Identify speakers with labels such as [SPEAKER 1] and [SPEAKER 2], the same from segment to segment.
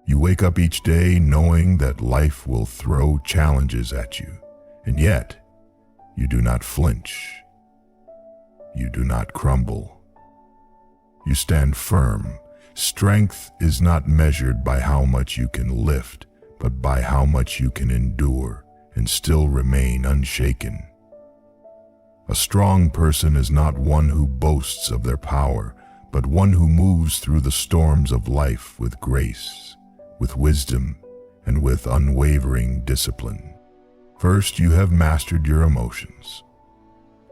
[SPEAKER 1] You wake up each day knowing that life will throw challenges at you, and yet you do not flinch. You do not crumble. You stand firm. Strength is not measured by how much you can lift, but by how much you can endure and still remain unshaken. A strong person is not one who boasts of their power, but one who moves through the storms of life with grace, with wisdom, and with unwavering discipline. First, you have mastered your emotions.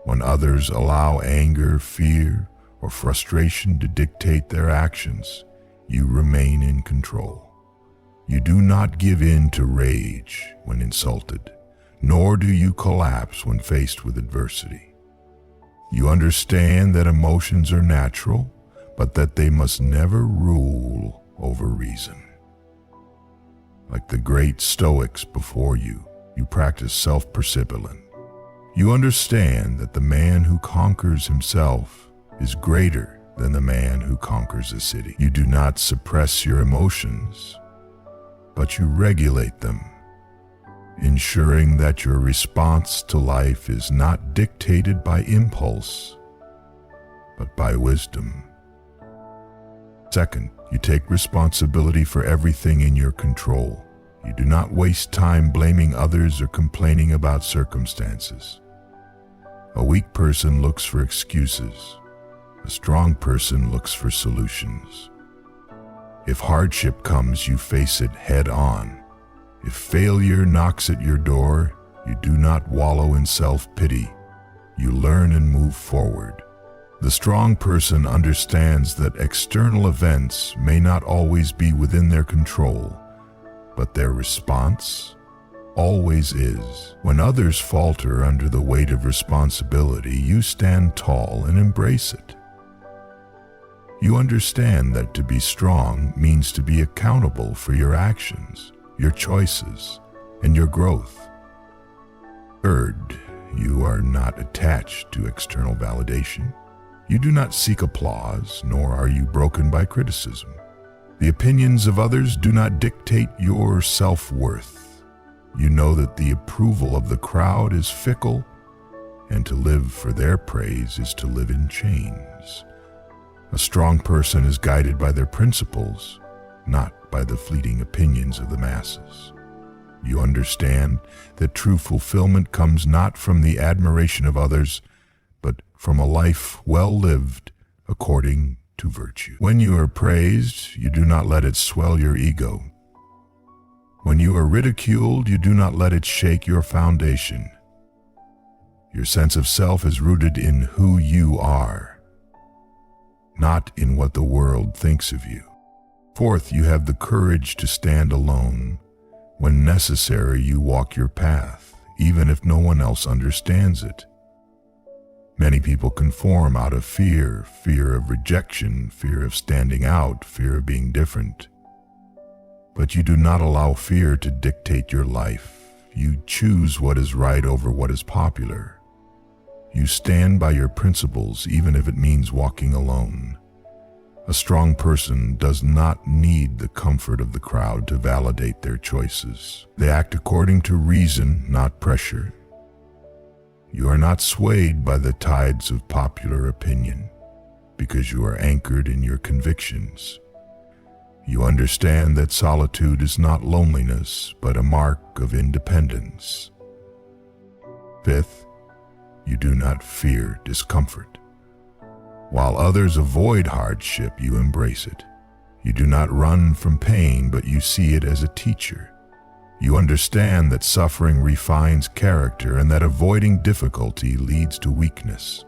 [SPEAKER 1] When others allow anger, fear, or frustration to dictate their actions, you remain in control. You do not give in to rage when insulted, nor do you collapse when faced with adversity. You understand that emotions are natural, but that they must never rule over reason. Like the great Stoics before you, you practice self-discipline. You understand that the man who conquers himself is greater than the man who conquers a city. You do not suppress your emotions, but you regulate them, ensuring that your response to life is not dictated by impulse, but by wisdom. Second, you take responsibility for everything in your control. You do not waste time blaming others or complaining about circumstances. A weak person looks for excuses. A strong person looks for solutions. If hardship comes, you face it head on. If failure knocks at your door, you do not wallow in self-pity. You learn and move forward. The strong person understands that external events may not always be within their control, but their response always is. When others falter under the weight of responsibility, you stand tall and embrace it. You understand that to be strong means to be accountable for your actions, your choices, and your growth. Third, you are not attached to external validation. You do not seek applause, nor are you broken by criticism. The opinions of others do not dictate your self-worth. You know that the approval of the crowd is fickle, and to live for their praise is to live in chains. A strong person is guided by their principles, not by the fleeting opinions of the masses. You understand that true fulfillment comes not from the admiration of others, but from a life well lived according to virtue. When you are praised, you do not let it swell your ego. When you are ridiculed, you do not let it shake your foundation. Your sense of self is rooted in who you are, not in what the world thinks of you. Fourth, you have the courage to stand alone. When necessary, you walk your path, even if no one else understands it. Many people conform out of fear of rejection, fear of standing out, fear of being different. But you do not allow fear to dictate your life. You choose what is right over what is popular. You stand by your principles even if it means walking alone. A strong person does not need the comfort of the crowd to validate their choices. They act according to reason, not pressure. You are not swayed by the tides of popular opinion because you are anchored in your convictions. You understand that solitude is not loneliness, but a mark of independence. Fifth, you do not fear discomfort. While others avoid hardship, you embrace it. You do not run from pain, but you see it as a teacher. You understand that suffering refines character and that avoiding difficulty leads to weakness.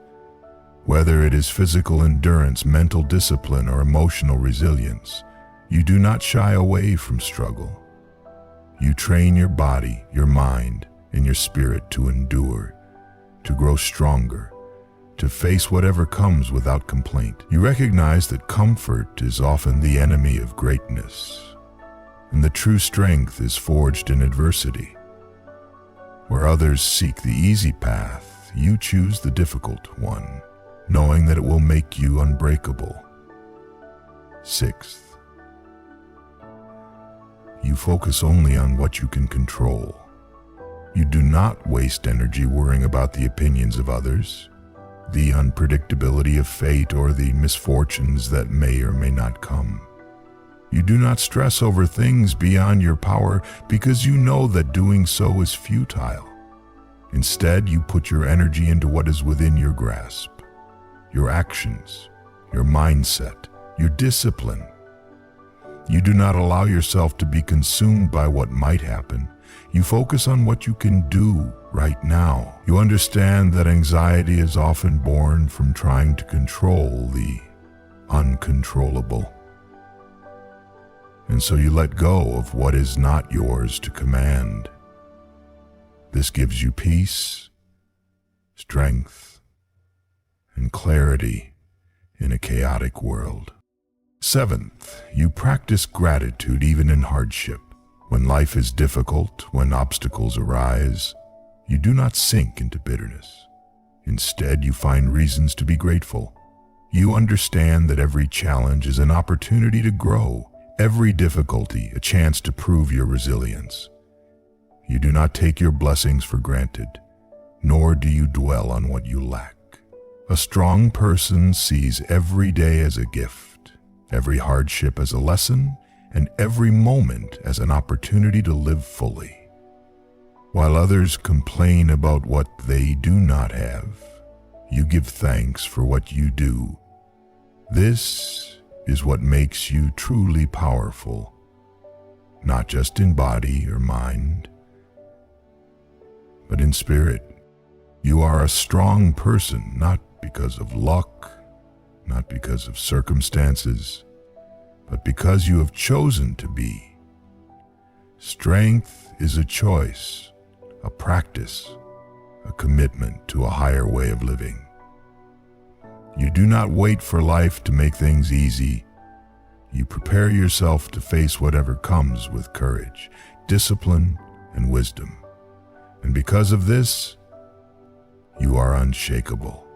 [SPEAKER 1] Whether it is physical endurance, mental discipline, or emotional resilience, you do not shy away from struggle. You train your body, your mind, and your spirit to endure, to grow stronger, to face whatever comes without complaint. You recognize that comfort is often the enemy of greatness, and the true strength is forged in adversity. Where others seek the easy path, you choose the difficult one, knowing that it will make you unbreakable. Sixth, You focus only on what you can control. You do not waste energy worrying about the opinions of others, the unpredictability of fate, or the misfortunes that may or may not come. You do not stress over things beyond your power because you know that doing so is futile. Instead, you put your energy into what is within your grasp: your actions, your mindset, your discipline. You do not allow yourself to be consumed by what might happen. You focus on what you can do right now. You understand that anxiety is often born from trying to control the uncontrollable. And so you let go of what is not yours to command. This gives you peace, strength, and clarity in a chaotic world. Seventh, you practice gratitude even in hardship. When life is difficult, when obstacles arise, you do not sink into bitterness. Instead, you find reasons to be grateful. You understand that every challenge is an opportunity to grow, every difficulty a chance to prove your resilience. You do not take your blessings for granted, nor do you dwell on what you lack. A strong person sees every day as a gift, every hardship as a lesson, and every moment as an opportunity to live fully. While others complain about what they do not have, you give thanks for what you do. This is what makes you truly powerful, not just in body or mind, but in spirit. You are a strong person, not because of luck, not because of circumstances, but because you have chosen to be. Strength is a choice, a practice, a commitment to a higher way of living. You do not wait for life to make things easy. You prepare yourself to face whatever comes with courage, discipline, and wisdom. And because of this, you are unshakable.